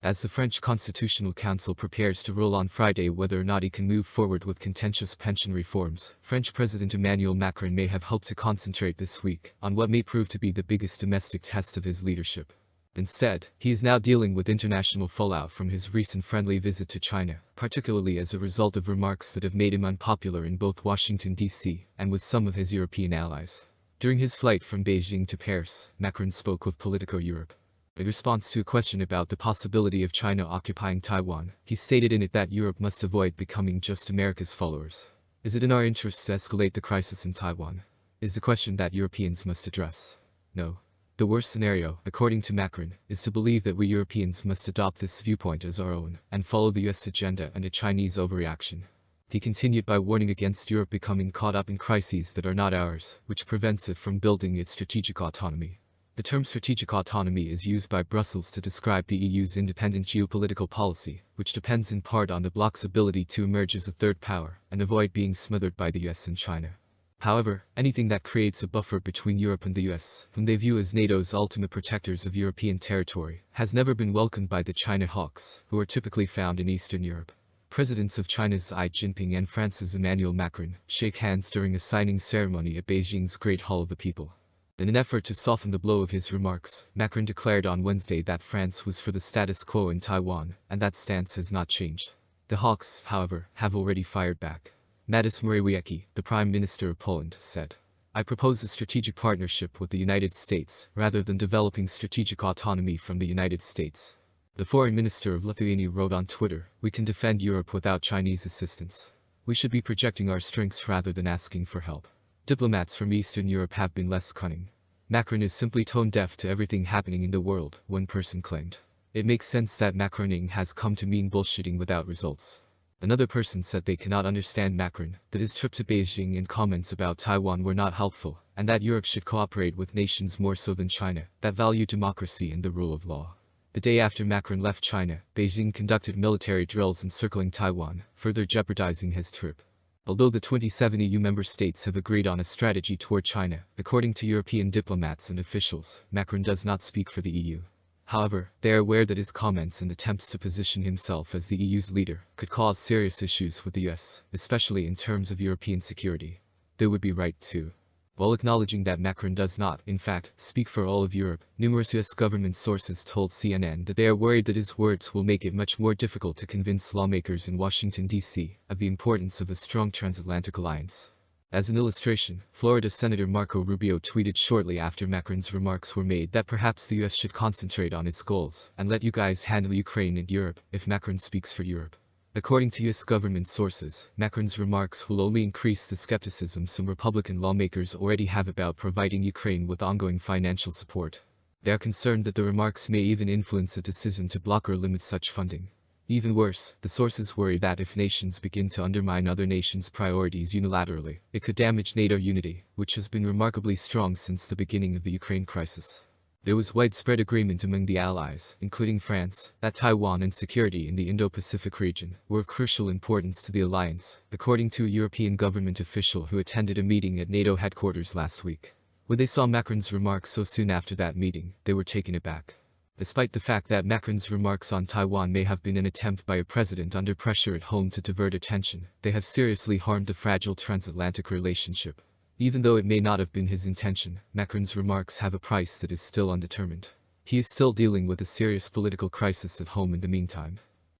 As the French Constitutional Council prepares to rule on Friday whether or not it can move forward with contentious pension reforms, French President Emmanuel Macron may have hoped to concentrate this week on what may prove to be the biggest domestic test of his leadership. Instead, he is now dealing with international fallout from his recent friendly visit to China, particularly as a result of remarks that have made him unpopular in both Washington, D.C., and with some of his European allies. During his flight from Beijing to Paris, Macron spoke with Politico Europe. In response to a question about the possibility of China occupying Taiwan, he stated in it that Europe must avoid becoming just America's followers. Is it in our interests to escalate the crisis in Taiwan? Is the question that Europeans must address. No. The worst scenario, according to Macron, is to believe that we Europeans must adopt this viewpoint as our own, and follow the US agenda and a Chinese overreaction. He continued by warning against Europe becoming caught up in crises that are not ours, which prevents it from building its strategic autonomy. The term strategic autonomy is used by Brussels to describe the EU's independent geopolitical policy, which depends in part on the bloc's ability to emerge as a third power and avoid being smothered by the US and China. However, anything that creates a buffer between Europe and the US, whom they view as NATO's ultimate protectors of European territory, has never been welcomed by the China hawks, who are typically found in Eastern Europe. Presidents of China's Xi Jinping and France's Emmanuel Macron shake hands during a signing ceremony at Beijing's Great Hall of the People. In an effort to soften the blow of his remarks, Macron declared on Wednesday that France was for the status quo in Taiwan, and that stance has not changed. The hawks, however, have already fired back. Mateusz Morawiecki, the Prime Minister of Poland, said, "I propose a strategic partnership with the United States, rather than developing strategic autonomy from the United States." The Foreign Minister of Lithuania wrote on Twitter, "We can defend Europe without Chinese assistance. We should be projecting our strengths rather than asking for help." Diplomats from Eastern Europe have been less cunning. Macron is simply tone-deaf to everything happening in the world, one person claimed. It makes sense that Macroning has come to mean bullshitting without results. Another person said they cannot understand Macron, that his trip to Beijing and comments about Taiwan were not helpful, and that Europe should cooperate with nations more so than China, that value democracy and the rule of law. The day after Macron left China, Beijing conducted military drills encircling Taiwan, further jeopardizing his trip. Although the 27 EU member states have agreed on a strategy toward China, according to European diplomats and officials, Macron does not speak for the EU. However, they are aware that his comments and attempts to position himself as the EU's leader could cause serious issues with the US, especially in terms of European security. They would be right too. While acknowledging that Macron does not, in fact, speak for all of Europe, numerous US government sources told CNN that they are worried that his words will make it much more difficult to convince lawmakers in Washington, D.C., of the importance of a strong transatlantic alliance. As an illustration, Florida Senator Marco Rubio tweeted shortly after Macron's remarks were made that perhaps the US should concentrate on its goals and let you guys handle Ukraine and Europe if Macron speaks for Europe. According to US government sources, Macron's remarks will only increase the skepticism some Republican lawmakers already have about providing Ukraine with ongoing financial support. They are concerned that the remarks may even influence a decision to block or limit such funding. Even worse, the sources worry that if nations begin to undermine other nations' priorities unilaterally, it could damage NATO unity, which has been remarkably strong since the beginning of the Ukraine crisis. There was widespread agreement among the allies, including France, that Taiwan and security in the Indo-Pacific region were of crucial importance to the alliance, according to a European government official who attended a meeting at NATO headquarters last week. When they saw Macron's remarks so soon after that meeting, they were taken aback. Despite the fact that Macron's remarks on Taiwan may have been an attempt by a president under pressure at home to divert attention, they have seriously harmed the fragile transatlantic relationship. Even though it may not have been his intention, Macron's remarks have a price that is still undetermined. He is still dealing with a serious political crisis at home in the meantime.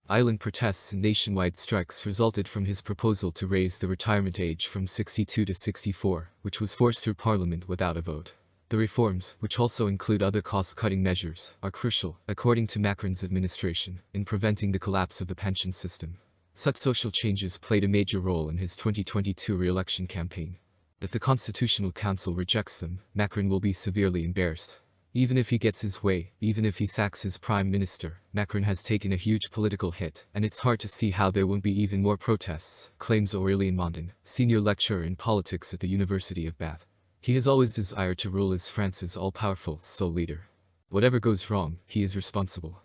Island protests and nationwide strikes resulted from his proposal to raise the retirement age from 62 to 64, which was forced through parliament without a vote. The reforms, which also include other cost-cutting measures, are crucial, according to Macron's administration, in preventing the collapse of the pension system. Such social changes played a major role in his 2022 re-election campaign. If the Constitutional Council rejects them, Macron will be severely embarrassed. Even if he gets his way, even if he sacks his prime minister, Macron has taken a huge political hit, and it's hard to see how there won't be even more protests, claims Aurélien Mondin, senior lecturer in politics at the University of Bath. He has always desired to rule as France's all-powerful sole leader. Whatever goes wrong, he is responsible.